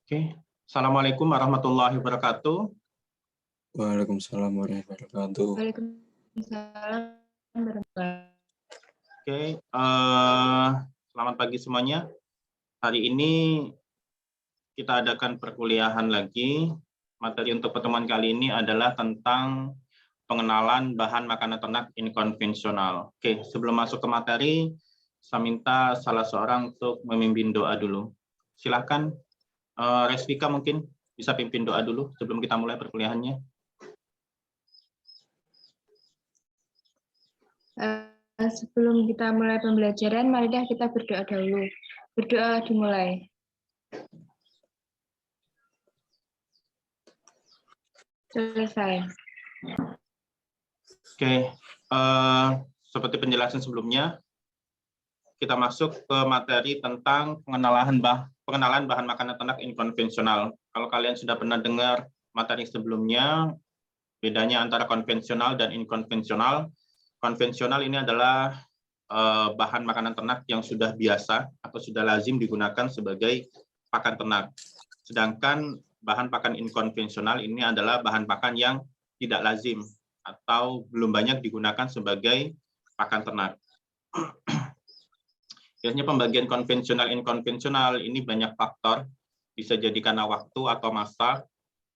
Oke, Assalamualaikum warahmatullahi wabarakatuh. Waalaikumsalam warahmatullahi wabarakatuh. Waalaikumsalam warahmatullahi. Oke, selamat pagi semuanya. Hari ini kita adakan perkuliahan lagi. Materi untuk pertemuan kali ini adalah tentang pengenalan bahan makanan ternak inkonvensional. Oke, sebelum masuk ke materi, saya minta salah seorang untuk memimpin doa dulu. Silakan, Resvika mungkin bisa pimpin doa dulu sebelum kita mulai perkuliahannya. Sebelum kita mulai pembelajaran, marilah kita berdoa dahulu. Berdoa dimulai. Selesai. Oke, seperti penjelasan sebelumnya, kita masuk ke materi tentang pengenalan bahan makanan ternak inkonvensional. Kalau kalian sudah pernah dengar materi sebelumnya, bedanya antara konvensional dan inkonvensional. Konvensional ini adalah bahan makanan ternak yang sudah biasa atau sudah lazim digunakan sebagai pakan ternak. Sedangkan bahan pakan inkonvensional ini adalah bahan pakan yang tidak lazim atau belum banyak digunakan sebagai pakan ternak. Biasanya pembagian konvensional inkonvensional ini banyak faktor, bisa jadi karena waktu atau masa.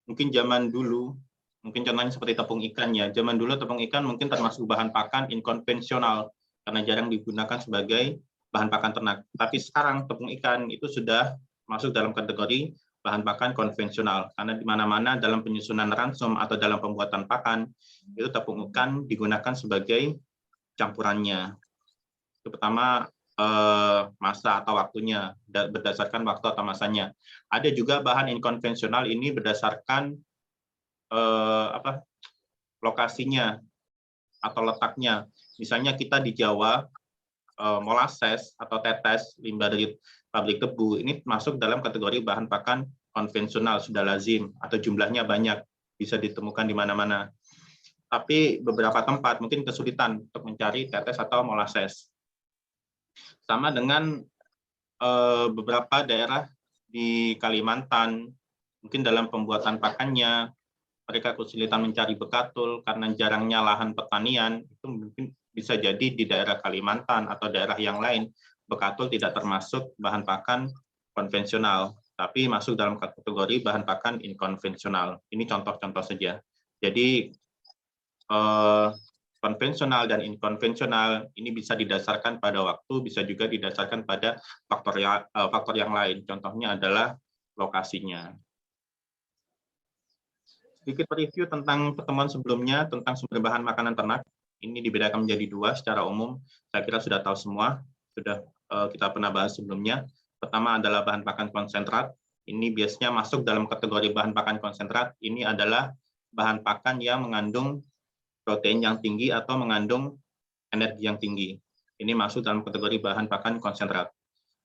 Mungkin zaman dulu, mungkin contohnya seperti tepung ikan ya. Zaman dulu tepung ikan mungkin termasuk bahan pakan inkonvensional karena jarang digunakan sebagai bahan pakan ternak. Tapi sekarang tepung ikan itu sudah masuk dalam kategori bahan pakan konvensional karena di mana-mana dalam penyusunan ransum atau dalam pembuatan pakan itu tepung ikan digunakan sebagai campurannya. Itu pertama masa atau waktunya, berdasarkan waktu atau masanya. Ada juga bahan inkonvensional ini berdasarkan lokasinya atau letaknya. Misalnya kita di Jawa, molasses atau tetes limbah dari pabrik tebu ini masuk dalam kategori bahan pakan konvensional, sudah lazim atau jumlahnya banyak, bisa ditemukan di mana-mana. Tapi beberapa tempat mungkin kesulitan untuk mencari tetes atau molasses. Sama dengan beberapa daerah di Kalimantan, mungkin dalam pembuatan pakannya, mereka kesulitan mencari bekatul karena jarangnya lahan pertanian, itu mungkin bisa jadi di daerah Kalimantan atau daerah yang lain, bekatul tidak termasuk bahan pakan konvensional, tapi masuk dalam kategori bahan pakan inkonvensional. Ini contoh-contoh saja. Jadi, konvensional dan inkonvensional ini bisa didasarkan pada waktu, bisa juga didasarkan pada faktor yang lain. Contohnya adalah lokasinya. Sedikit review tentang pertemuan sebelumnya tentang sumber bahan makanan ternak. Ini dibedakan menjadi dua secara umum. Saya kira sudah tahu semua, sudah kita pernah bahas sebelumnya. Pertama adalah bahan pakan konsentrat. Ini biasanya masuk dalam kategori bahan pakan konsentrat. Ini adalah bahan pakan yang mengandung protein yang tinggi atau mengandung energi yang tinggi. Ini masuk dalam kategori bahan pakan konsentrat.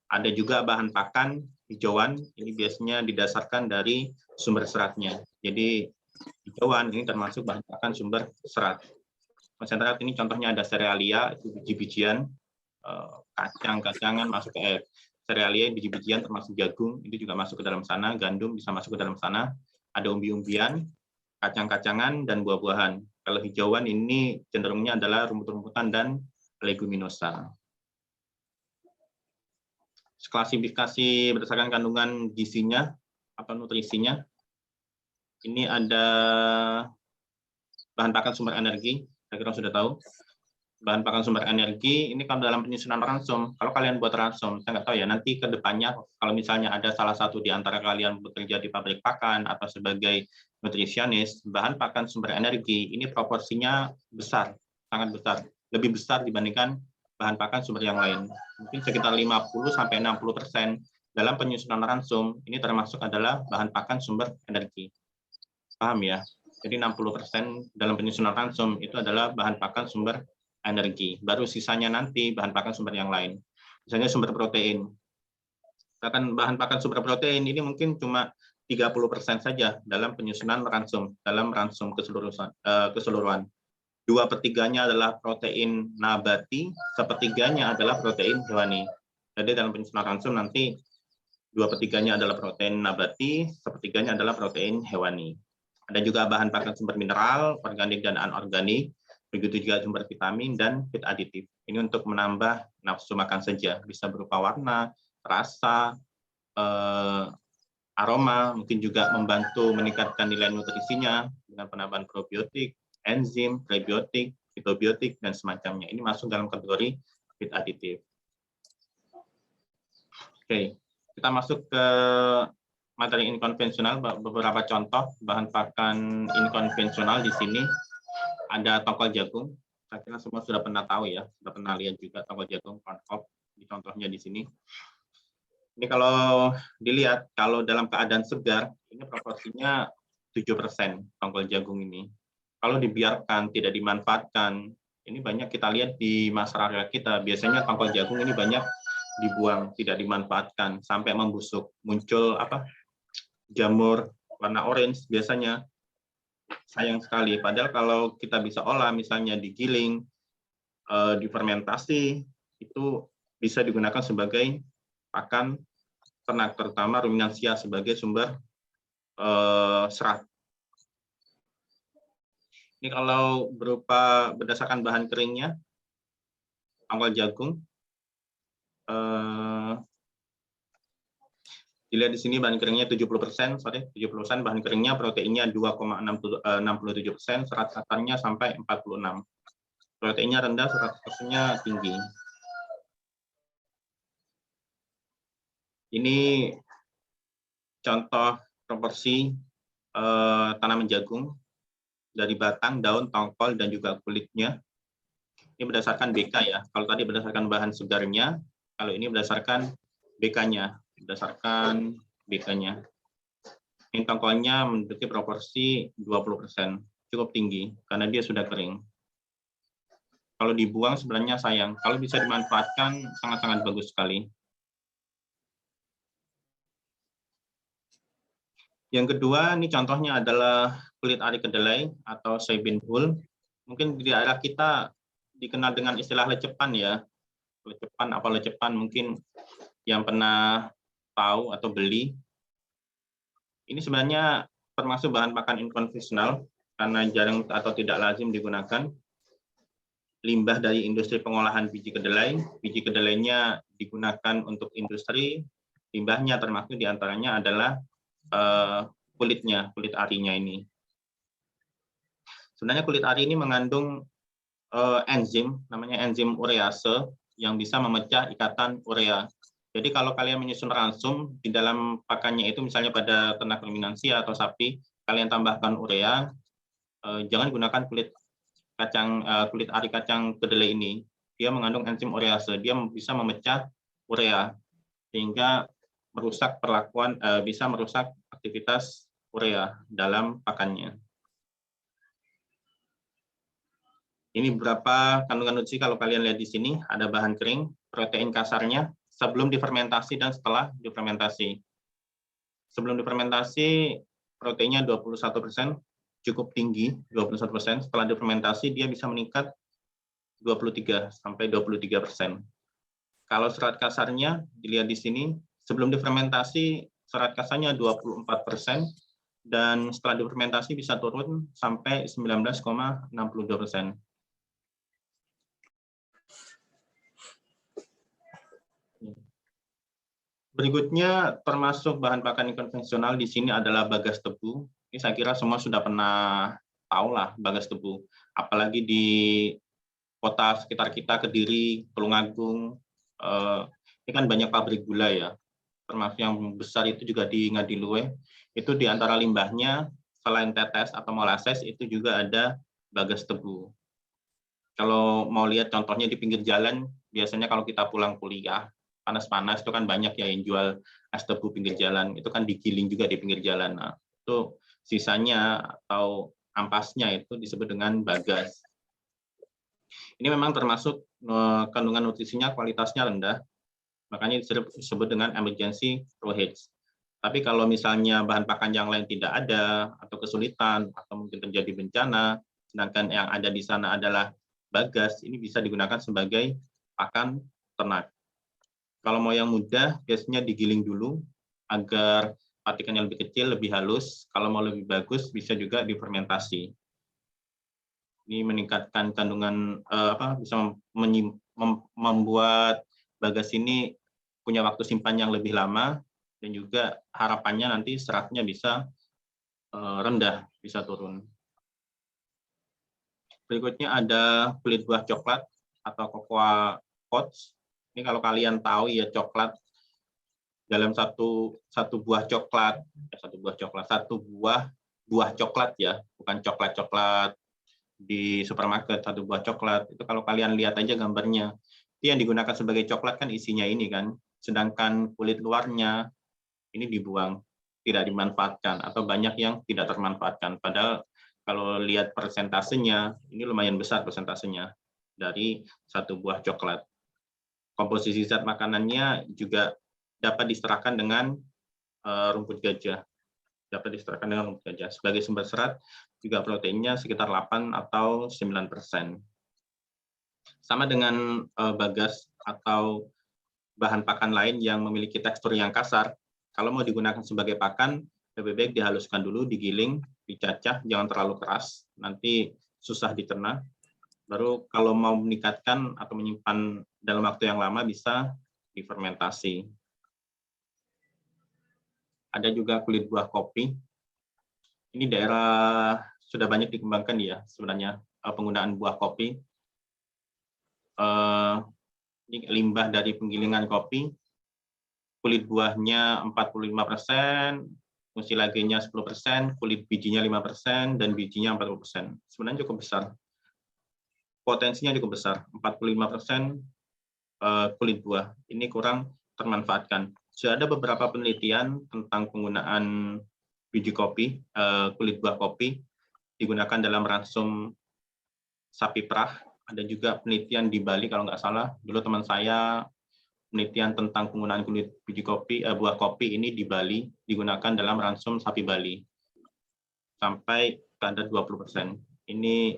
Ada juga bahan pakan hijauan, ini biasanya didasarkan dari sumber seratnya. Jadi hijauan ini termasuk bahan pakan sumber serat. Konsentrat ini contohnya ada serealia, itu biji-bijian, kacang-kacangan masuk ke serealia, biji-bijian termasuk jagung, itu juga masuk ke dalam sana, gandum bisa masuk ke dalam sana, ada umbi-umbian, kacang-kacangan, dan buah-buahan. Kalau hijauan ini cenderungnya adalah rumput-rumputan dan leguminosa. Klasifikasi berdasarkan kandungan gizinya atau nutrisinya. Ini ada bahan pakan sumber energi, saya kira sudah tahu. Bahan pakan sumber energi, ini kalau dalam penyusunan ransum, kalau kalian buat ransum, saya nggak tahu ya, nanti ke depannya, kalau misalnya ada salah satu di antara kalian bekerja di pabrik pakan atau sebagai nutrisionis, bahan pakan sumber energi, ini proporsinya besar, sangat besar, lebih besar dibandingkan bahan pakan sumber yang lain. Mungkin sekitar 50-60% dalam penyusunan ransum, ini termasuk adalah bahan pakan sumber energi. Paham ya? Jadi 60% dalam penyusunan ransum itu adalah bahan pakan sumber energi. Baru sisanya nanti bahan pakan sumber yang lain. Misalnya sumber protein. Bahkan bahan pakan sumber protein ini mungkin cuma 30% saja dalam penyusunan ransum, dalam ransum keseluruhan. 2/3-nya adalah protein nabati, 1/3-nya adalah protein hewani. Jadi dalam penyusunan ransum nanti 2/3-nya adalah protein nabati, 1/3-nya adalah protein hewani. Ada juga bahan pakan sumber mineral, organik dan anorganik, begitu juga sumber vitamin dan feed aditif. Ini untuk menambah nafsu makan saja, bisa berupa warna, rasa, aroma, mungkin juga membantu meningkatkan nilai nutrisinya dengan penambahan probiotik, enzim, prebiotik, fitobiotik, dan semacamnya. Ini masuk dalam kategori feed aditif. Oke, kita masuk ke materi inkonvensional, beberapa contoh bahan pakan inkonvensional di sini. Ada tongkol jagung, saya kira semua sudah pernah tahu ya, sudah pernah lihat juga tongkol jagung, corn cob, di contohnya di sini. Ini kalau dilihat, kalau dalam keadaan segar, ini proporsinya 7% tongkol jagung ini. Kalau dibiarkan, tidak dimanfaatkan, ini banyak kita lihat di masyarakat kita, biasanya tongkol jagung ini banyak dibuang, tidak dimanfaatkan, sampai membusuk. Muncul jamur warna orange biasanya. Sayang sekali, padahal kalau kita bisa olah, misalnya digiling, difermentasi, itu bisa digunakan sebagai pakan ternak, terutama ruminansia sebagai sumber serat. Ini kalau berupa berdasarkan bahan keringnya, tongkol jagung, dilihat di sini bahan keringnya 70%, 70% bahan keringnya, proteinnya 2,67%, serat kasarnya sampai 46. Proteinnya rendah, serat kasarnya tinggi. Ini contoh proporsi tanaman jagung dari batang, daun, tongkol, dan juga kulitnya. Ini berdasarkan BK ya. Kalau tadi berdasarkan bahan segarnya, kalau ini berdasarkan BK-nya. Berdasarkan BK-nya. Ini tongkolnya memiliki proporsi 20%. Cukup tinggi, karena dia sudah kering. Kalau dibuang sebenarnya sayang. Kalau bisa dimanfaatkan, sangat-sangat bagus sekali. Yang kedua, ini contohnya adalah kulit ari kedelai atau soybean hull. Mungkin di daerah kita dikenal dengan istilah lecepan ya. Lecepan mungkin yang pernah tahu atau beli. Ini sebenarnya termasuk bahan pakan inkonvensional karena jarang atau tidak lazim digunakan. Limbah dari industri pengolahan biji kedelai. Biji kedelainya digunakan untuk industri. Limbahnya termasuk diantaranya adalah kulitnya, kulit arinya ini. Sebenarnya kulit ari ini mengandung enzim, namanya enzim urease, yang bisa memecah ikatan urea. Jadi kalau kalian menyusun ransum, di dalam pakannya itu misalnya pada ternak ruminansia atau sapi, kalian tambahkan urea, jangan gunakan kulit ari kacang kedelai ini. Dia mengandung enzim urease, dia bisa memecah urea, sehingga merusak bisa merusak aktivitas urea dalam pakannya. Ini beberapa kandungan nutrisi kalau kalian lihat di sini, ada bahan kering, protein kasarnya, sebelum difermentasi dan setelah difermentasi. Sebelum difermentasi, proteinnya 21%, cukup tinggi, 21%. Setelah difermentasi, dia bisa meningkat 23-23%. Kalau serat kasarnya, dilihat di sini, sebelum difermentasi, serat kasarnya 24%, dan setelah difermentasi bisa turun sampai 19,62%. Berikutnya termasuk bahan pakan konvensional di sini adalah bagas tebu. Ini saya kira semua sudah pernah tahu lah bagas tebu. Apalagi di kota sekitar kita, Kediri, Tulungagung, ini kan banyak pabrik gula ya. Termasuk yang besar itu juga di Ngadiluwe. Itu di antara limbahnya, selain tetes atau molasses, itu juga ada bagas tebu. Kalau mau lihat contohnya di pinggir jalan, biasanya kalau kita pulang kuliah, panas-panas itu kan banyak ya yang jual es tebu pinggir jalan, itu kan digiling juga di pinggir jalan. Nah, itu sisanya atau ampasnya itu disebut dengan bagas. Ini memang termasuk kandungan nutrisinya kualitasnya rendah, makanya disebut dengan emergency rohage. Tapi kalau misalnya bahan pakan yang lain tidak ada, atau kesulitan, atau mungkin terjadi bencana, sedangkan yang ada di sana adalah bagas, ini bisa digunakan sebagai pakan ternak. Kalau mau yang mudah, biasanya digiling dulu, agar partikelnya lebih kecil, lebih halus. Kalau mau lebih bagus, bisa juga difermentasi. Ini meningkatkan kandungan bisa membuat bagas ini punya waktu simpan yang lebih lama, dan juga harapannya nanti seratnya bisa rendah, bisa turun. Berikutnya ada kulit buah coklat atau cocoa pods. Ini kalau kalian tahu ya, coklat dalam satu buah coklat, satu buah coklat ya, bukan coklat di supermarket, satu buah coklat itu kalau kalian lihat aja gambarnya, itu yang digunakan sebagai coklat kan isinya ini kan, sedangkan kulit luarnya ini dibuang, tidak dimanfaatkan, atau banyak yang tidak termanfaatkan. Padahal kalau lihat persentasenya ini lumayan besar persentasenya dari satu buah coklat. Komposisi zat makanannya juga dapat diserahkan dengan rumput gajah. Sebagai sumber serat juga proteinnya sekitar 8 atau 9%. Sama dengan bagas atau bahan pakan lain yang memiliki tekstur yang kasar, kalau mau digunakan sebagai pakan, lebih baik dihaluskan dulu, digiling, dicacah, jangan terlalu keras, nanti susah dicerna. Baru kalau mau meningkatkan atau menyimpan dalam waktu yang lama, bisa difermentasi. Ada juga kulit buah kopi. Ini daerah sudah banyak dikembangkan ya sebenarnya penggunaan buah kopi. Ini limbah dari penggilingan kopi. Kulit buahnya 45%, mucilagenya 10%, kulit bijinya 5%, dan bijinya 40%. Sebenarnya cukup besar. Potensinya cukup besar, 45% kulit buah. Ini kurang termanfaatkan. Sudah ada beberapa penelitian tentang penggunaan biji kopi, kulit buah kopi, digunakan dalam ransum sapi perah. Ada juga penelitian di Bali kalau nggak salah. Dulu teman saya penelitian tentang penggunaan kulit biji kopi, buah kopi ini di Bali digunakan dalam ransum sapi Bali sampai kadar 20%. Ini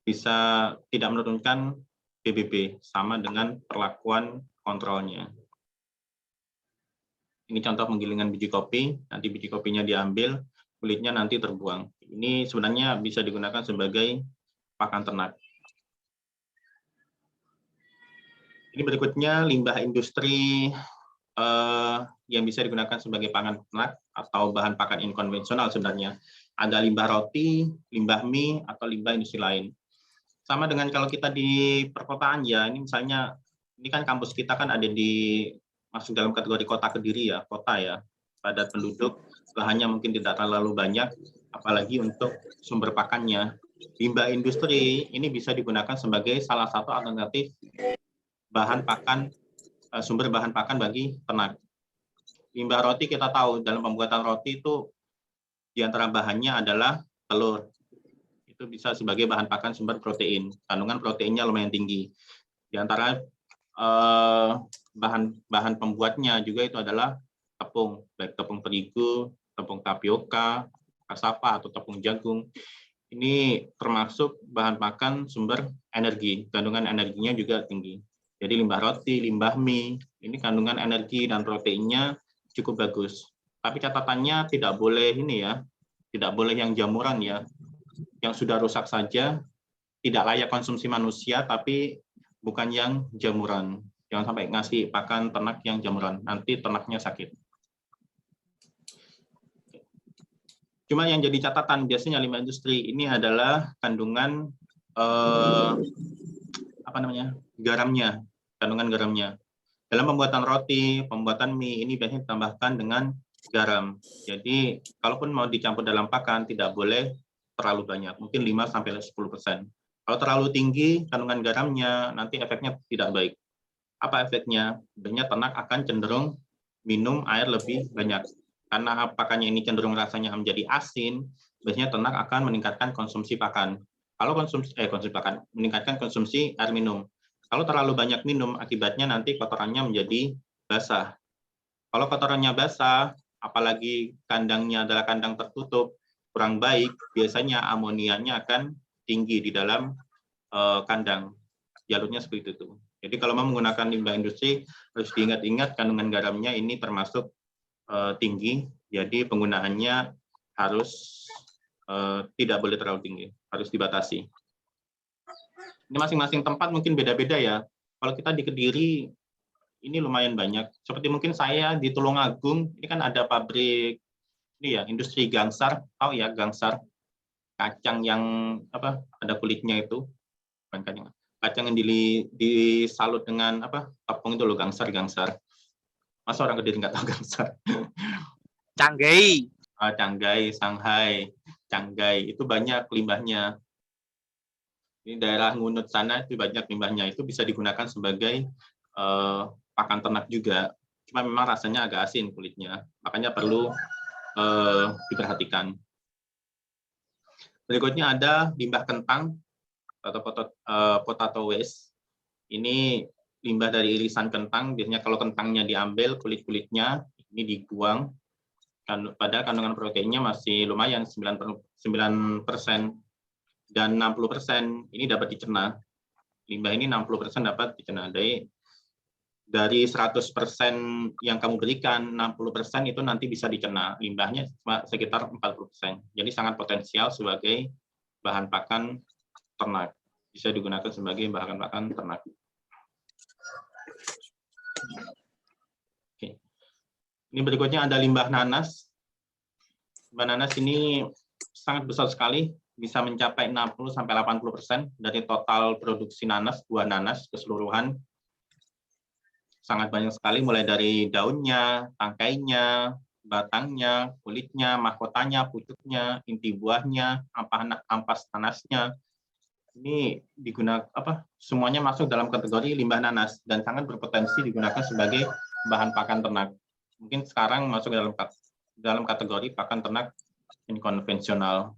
bisa tidak menurunkan BBB, sama dengan perlakuan kontrolnya. Ini contoh penggilingan biji kopi, nanti biji kopinya diambil, kulitnya nanti terbuang. Ini sebenarnya bisa digunakan sebagai pakan ternak. Ini berikutnya limbah industri yang bisa digunakan sebagai pakan ternak atau bahan pakan inkonvensional sebenarnya. Ada limbah roti, limbah mie, atau limbah industri lain. Sama dengan kalau kita di perkotaan ya, ini misalnya, ini kan kampus kita kan ada di masuk dalam kategori kota Kediri ya, kota ya, padat penduduk, lahannya mungkin tidak terlalu banyak, apalagi untuk sumber pakannya. Limbah industri ini bisa digunakan sebagai salah satu alternatif bahan pakan, sumber bahan pakan bagi ternak. Limbah roti kita tahu dalam pembuatan roti itu di antara bahannya adalah telur. Itu bisa sebagai bahan pakan sumber protein. Kandungan proteinnya lumayan tinggi. Di antara bahan pembuatnya juga itu adalah tepung, baik tepung terigu, tepung tapioka, cassava, atau tepung jagung. Ini termasuk bahan pakan sumber energi, kandungan energinya juga tinggi. Jadi limbah roti, limbah mie, ini kandungan energi dan proteinnya cukup bagus. Tapi catatannya tidak boleh ini ya, tidak boleh yang jamuran ya, yang sudah rusak saja, tidak layak konsumsi manusia, tapi bukan yang jamuran. Jangan sampai ngasih pakan ternak yang jamuran, nanti ternaknya sakit. Cuma yang jadi catatan biasanya limbah industri ini adalah kandungan garamnya, kandungan garamnya. Dalam pembuatan roti, pembuatan mie ini biasanya ditambahkan dengan garam. Jadi kalaupun mau dicampur dalam pakan tidak boleh terlalu banyak, mungkin 5-10%. Kalau terlalu tinggi kandungan garamnya, nanti efeknya tidak baik. Apa efeknya? Biasanya ternak akan cenderung minum air lebih banyak. Karena pakannya ini cenderung rasanya menjadi asin, biasanya ternak akan meningkatkan konsumsi pakan. Kalau meningkatkan konsumsi air minum. Kalau terlalu banyak minum, akibatnya nanti kotorannya menjadi basah. Kalau kotorannya basah, apalagi kandangnya adalah kandang tertutup, kurang baik, biasanya amonianya akan tinggi di dalam kandang. Jalurnya seperti itu. Jadi kalau mau menggunakan limbah industri, harus diingat-ingat kandungan garamnya ini termasuk tinggi, jadi penggunaannya harus tidak boleh terlalu tinggi, harus dibatasi. Ini masing-masing tempat mungkin beda-beda ya. Kalau kita di Kediri, ini lumayan banyak. Seperti mungkin saya di Tulungagung, ini kan ada pabrik ini ya, industri gangsar, tahu ya gangsar, kacang yang apa? Ada kulitnya itu, kacang yang disalut dengan apa? Tepung itu loh, gangsar. Masa orang Kediri nggak tahu gangsar? Canggai. Canggai, Shanghai, Canggai itu banyak limbahnya. Ini daerah Ngunut sana itu banyak limbahnya, itu bisa digunakan sebagai pakan ternak juga. Cuma memang rasanya agak asin kulitnya, makanya perlu diperhatikan. Berikutnya ada limbah kentang atau potato waste. Ini limbah dari irisan kentang. Biasanya kalau kentangnya diambil, kulit-kulitnya ini dibuang. Padahal kandungan proteinnya masih lumayan 9% dan 60% ini dapat dicerna. Limbah ini 60% dapat dicerna. Dari 100% yang kamu berikan, 60% itu nanti bisa dicerna. Limbahnya cuma sekitar 40%. Jadi sangat potensial sebagai bahan pakan ternak. Bisa digunakan sebagai bahan pakan ternak. Oke. Ini berikutnya ada limbah nanas. Limbah nanas ini sangat besar sekali, bisa mencapai 60-80% dari total produksi nanas, buah nanas keseluruhan. Sangat banyak sekali, mulai dari daunnya, tangkainya, batangnya, kulitnya, mahkotanya, pucuknya, inti buahnya, ampas nanasnya. Ini digunakan semuanya masuk dalam kategori limbah nanas dan sangat berpotensi digunakan sebagai bahan pakan ternak. Mungkin sekarang masuk dalam kategori pakan ternak konvensional.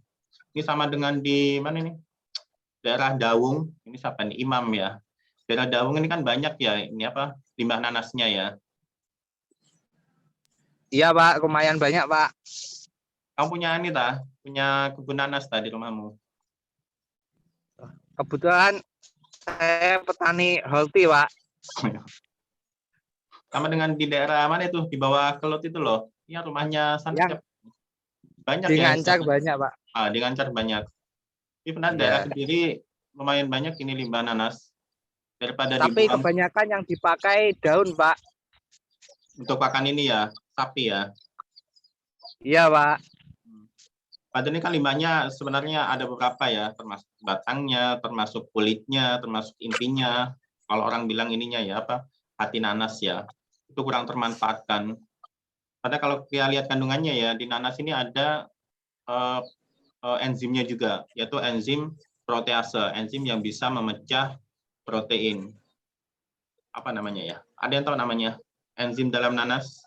Ini sama dengan di mana ini? Daerah Dawung, ini siapa nih? Imam ya. Daerah Dawung ini kan banyak ya, ini limbah nanasnya ya. Iya Pak, lumayan banyak Pak. Kamu punya ini punya kebun nanas di rumahmu? Kebetulan saya petani healthy Pak. Sama dengan di daerah mana itu, di bawah Kelut itu loh. Ya rumahnya sana Yang banyak di ya. Ngancar banyak Pak. Di Ngancar banyak. Ini benar daerah Kediri lumayan banyak ini limbah nanas. Daripada tapi dibuang. Kebanyakan yang dipakai daun Pak. Untuk pakan ini ya, sapi ya. Iya Pak. Padahal ini kan limbahnya sebenarnya ada beberapa ya, termasuk batangnya, termasuk kulitnya, termasuk intinya. Kalau orang bilang ininya ya hati nanas ya, itu kurang termanfaatkan. Padahal kalau kita lihat kandungannya ya, di nanas ini ada enzimnya juga, yaitu enzim protease, enzim yang bisa memecah protein. Apa namanya ya? Ada yang tahu namanya? Enzim dalam nanas?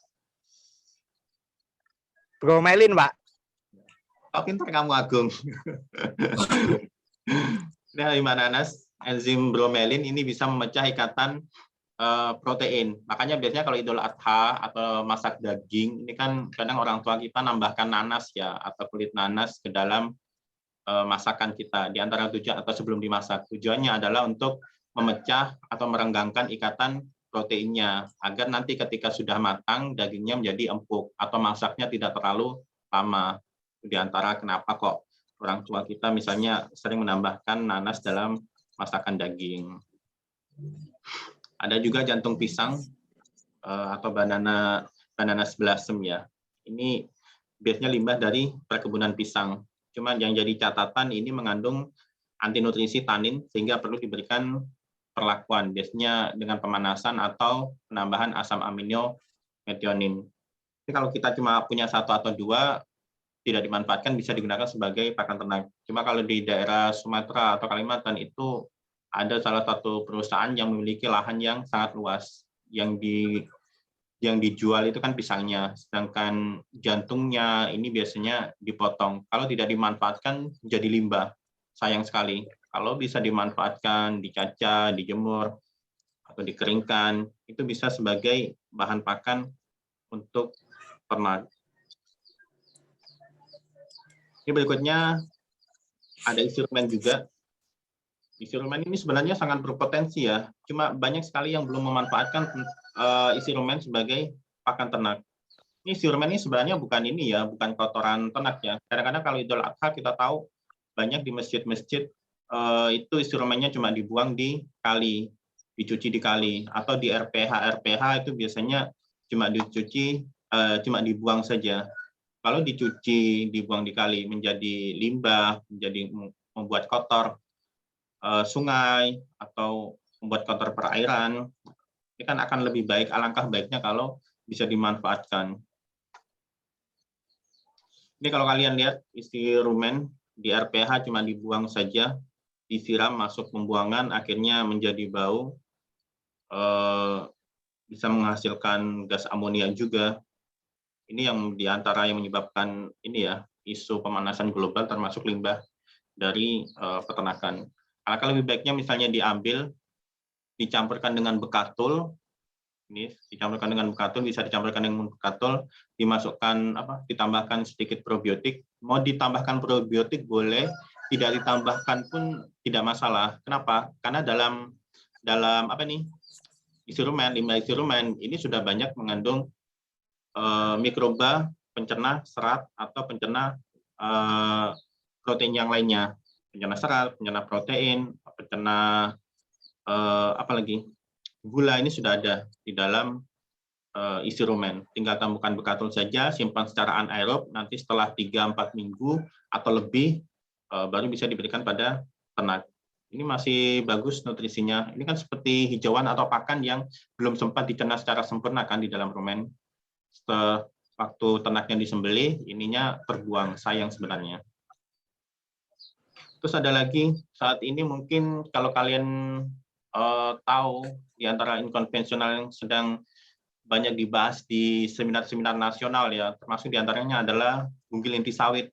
Bromelin Pak. Oh, pintar kamu Agung. Nah, limbah nanas, enzim bromelin ini bisa memecah ikatan protein. Makanya biasanya kalau Idul Adha atau masak daging, ini kan kadang orang tua kita nambahkan nanas ya, atau kulit nanas ke dalam masakan kita, di antara tujuan atau sebelum dimasak. Tujuannya adalah untuk memecah atau merenggangkan ikatan proteinnya, agar nanti ketika sudah matang, dagingnya menjadi empuk, atau masaknya tidak terlalu lama. Di antara kenapa kok orang tua kita misalnya sering menambahkan nanas dalam masakan daging. Ada juga jantung pisang atau bananas blossom ya. Ini biasanya limbah dari perkebunan pisang. Cuma yang jadi catatan ini mengandung anti nutrisi tanin sehingga perlu diberikan perlakuan, biasanya dengan pemanasan atau penambahan asam amino metionin. Jadi kalau kita cuma punya 1 atau 2 tidak dimanfaatkan, bisa digunakan sebagai pakan ternak. Cuma kalau di daerah Sumatera atau Kalimantan itu ada salah satu perusahaan yang memiliki lahan yang sangat luas, yang dijual itu kan pisangnya, sedangkan jantungnya ini biasanya dipotong. Kalau tidak dimanfaatkan jadi limbah, sayang sekali. Kalau bisa dimanfaatkan, dicacah, dijemur, atau dikeringkan, itu bisa sebagai bahan pakan untuk ternak. Ini berikutnya ada isi rumen juga. Isi rumen ini sebenarnya sangat berpotensi ya, cuma banyak sekali yang belum memanfaatkan isi rumen sebagai pakan ternak. Ini sirumen ini sebenarnya bukan ini ya, bukan kotoran ternak ya. Kadang-kadang kalau Idul Adha kita tahu banyak di masjid-masjid itu sirumennya cuma dibuang di kali, dicuci di kali, atau di RPH itu biasanya cuma dicuci, cuma dibuang saja. Kalau dicuci, dibuang di kali menjadi limbah, menjadi membuat kotor sungai atau membuat kotor perairan, ini kan akan lebih baik, alangkah baiknya kalau bisa dimanfaatkan. Ini kalau kalian lihat isi rumen di RPH cuma dibuang saja, disiram masuk pembuangan, akhirnya menjadi bau, bisa menghasilkan gas amonia juga. Ini yang diantara yang menyebabkan ini ya, isu pemanasan global termasuk limbah dari peternakan. Alangkah lebih baiknya misalnya diambil, dicampurkan dengan bekatul. Ini dicampurkan dengan bekatul, bisa dicampurkan dengan bekatul, dimasukkan ditambahkan sedikit probiotik. Mau ditambahkan probiotik boleh, tidak ditambahkan pun tidak masalah. Kenapa? Karena dalam isi rumen, limbah isi rumen ini sudah banyak mengandung mikroba pencerna serat atau pencerna protein yang lainnya. Pencerna serat, pencerna protein, pencerna gula, ini sudah ada di dalam isi rumen. Tinggal tambahkan bekatul saja, simpan secara anaerob, nanti setelah 3-4 minggu atau lebih baru bisa diberikan pada ternak. Ini masih bagus nutrisinya. Ini kan seperti hijauan atau pakan yang belum sempat dicerna secara sempurna kan di dalam rumen. Setelah waktu ternaknya disembelih, ininya terbuang, sayang sebenarnya. Terus ada lagi, saat ini mungkin kalau kalian tahu di antara inkonvensional yang sedang banyak dibahas di seminar-seminar nasional ya, termasuk diantaranya adalah bunggil inti sawit,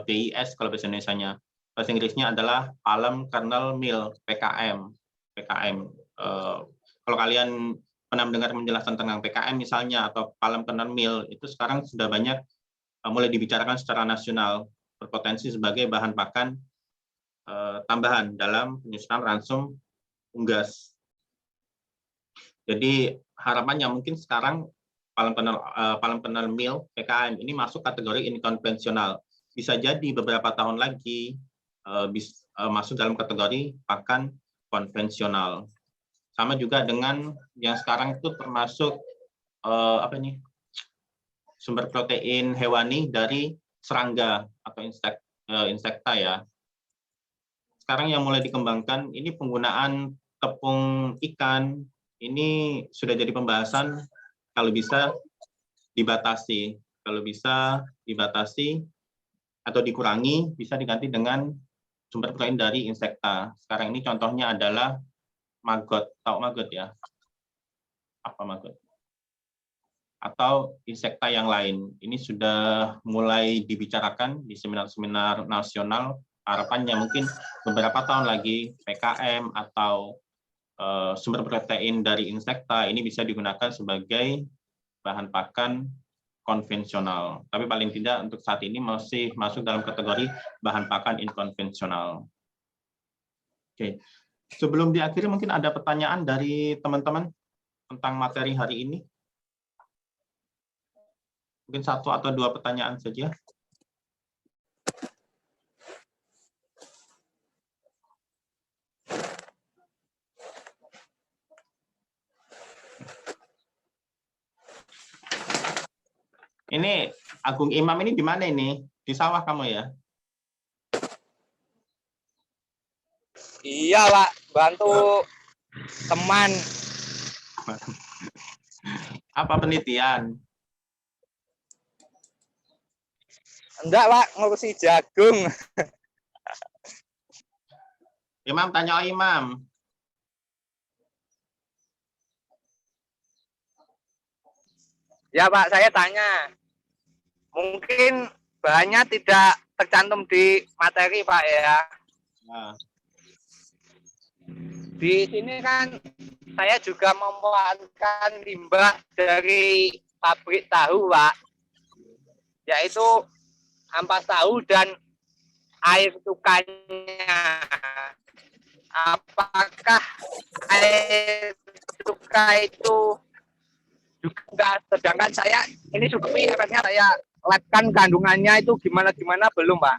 PIS kalau bahasa Indonesianya. Bahasa Inggrisnya adalah Palm Kernel Meal, PKM. Kalau kalian pernah mendengar penjelasan tentang PKM misalnya atau Palm Kernel Meal, itu sekarang sudah banyak mulai dibicarakan secara nasional, berpotensi sebagai bahan pakan tambahan dalam penyusunan ransum unggas. Jadi harapannya mungkin sekarang Palm Kernel Meal PKM ini masuk kategori inkonvensional. Bisa jadi beberapa tahun lagi masuk dalam kategori pakan konvensional. Sama juga dengan yang sekarang itu termasuk sumber protein hewani dari serangga atau insekta ya. Sekarang yang mulai dikembangkan ini penggunaan tepung ikan, ini sudah jadi pembahasan kalau bisa dibatasi. Kalau bisa dibatasi atau dikurangi, bisa diganti dengan sumber protein dari insekta. Sekarang ini contohnya adalah maggot. Tahu maggot ya? Apa maggot? Atau insekta yang lain. Ini sudah mulai dibicarakan di seminar-seminar nasional. Harapannya mungkin beberapa tahun lagi PKM atau sumber protein dari insekta ini bisa digunakan sebagai bahan pakan konvensional. Tapi paling tidak untuk saat ini masih masuk dalam kategori bahan pakan inkonvensional. Oke. Sebelum diakhiri mungkin ada pertanyaan dari teman-teman tentang materi hari ini. Mungkin 1 atau 2 pertanyaan saja. Ini Agung Imam ini di mana ini? Di sawah kamu ya? Iya, Pak. Bantu teman. Apa penelitian? Enggak, Pak. Ngurusi jagung. Imam, tanya Imam. Ya, Pak. Saya tanya. Mungkin bahannya tidak tercantum di materi, Pak, ya. Nah. Di sini kan saya juga memanfaatkan limbah dari pabrik tahu, Pak. Yaitu ampas tahu dan air cukanya. Apakah air cuka itu juga enggak. Sedangkan saya ini sudah efeknya saya labkan kandungannya itu gimana belum, Pak.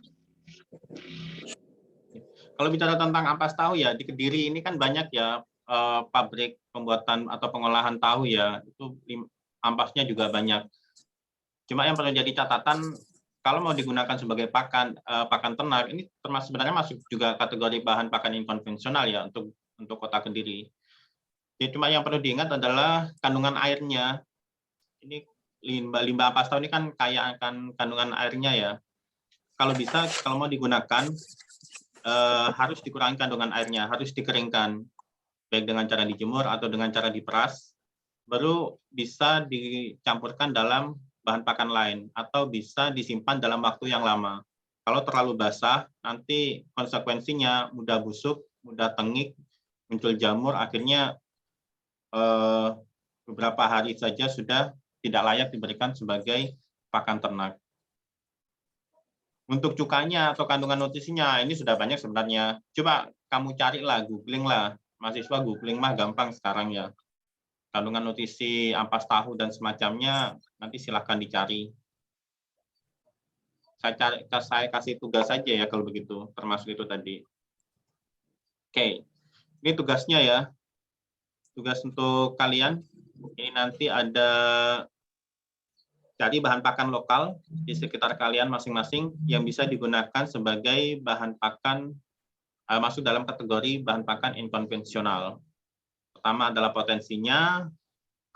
Kalau bicara tentang ampas tahu ya, di Kediri ini kan banyak ya pabrik pembuatan atau pengolahan tahu ya, itu ampasnya juga banyak. Cuma yang perlu jadi catatan, kalau mau digunakan sebagai pakan ternak, ini termasuk sebenarnya masuk juga kategori bahan pakan inkonvensional ya untuk Kota Kediri. Jadi cuma yang perlu diingat adalah kandungan airnya. Ini limbah ampas tahu ini kan kaya akan kandungan airnya ya. Kalau bisa, kalau mau digunakan harus dikurangi kandungan airnya, harus dikeringkan, baik dengan cara dijemur atau dengan cara diperas, baru bisa dicampurkan dalam bahan pakan lain, atau bisa disimpan dalam waktu yang lama. Kalau terlalu basah, nanti konsekuensinya mudah busuk, mudah tengik, muncul jamur, akhirnya beberapa hari saja sudah tidak layak diberikan sebagai pakan ternak. Untuk cukanya atau kandungan nutrisinya, ini sudah banyak sebenarnya. Coba kamu carilah, googling lah. Mahasiswa googling mah gampang sekarang ya. Kandungan nutrisi ampas tahu dan semacamnya, nanti silahkan dicari. Saya kasih tugas saja ya kalau begitu, termasuk itu tadi. Oke, ini tugasnya ya. Tugas untuk kalian, ini nanti ada cari bahan pakan lokal di sekitar kalian masing-masing yang bisa digunakan sebagai bahan pakan, masuk dalam kategori bahan pakan inkonvensional. Pertama adalah potensinya,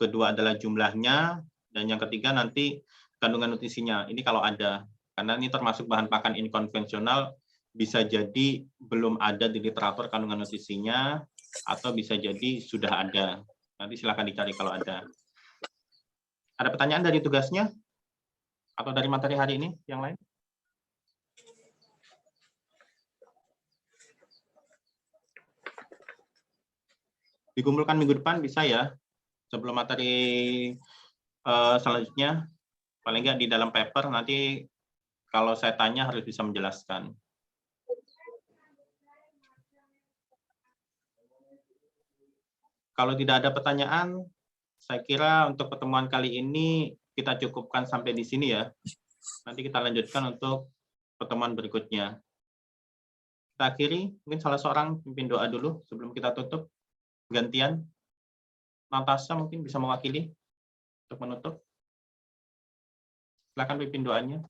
kedua adalah jumlahnya, dan yang ketiga nanti kandungan nutrisinya. Ini kalau ada, karena ini termasuk bahan pakan inkonvensional, bisa jadi belum ada di literatur kandungan nutrisinya, atau bisa jadi sudah ada. Nanti silakan dicari kalau ada. Ada pertanyaan dari tugasnya? Atau dari materi hari ini yang lain? Dikumpulkan minggu depan bisa ya, sebelum materi selanjutnya, paling nggak di dalam paper, nanti kalau saya tanya harus bisa menjelaskan. Kalau tidak ada pertanyaan, saya kira untuk pertemuan kali ini kita cukupkan sampai di sini ya. Nanti kita lanjutkan untuk pertemuan berikutnya. Kita akhiri, mungkin salah seorang pimpin doa dulu sebelum kita tutup. Gantian, Natasha mungkin bisa mewakili untuk menutup. Silakan pimpin doanya.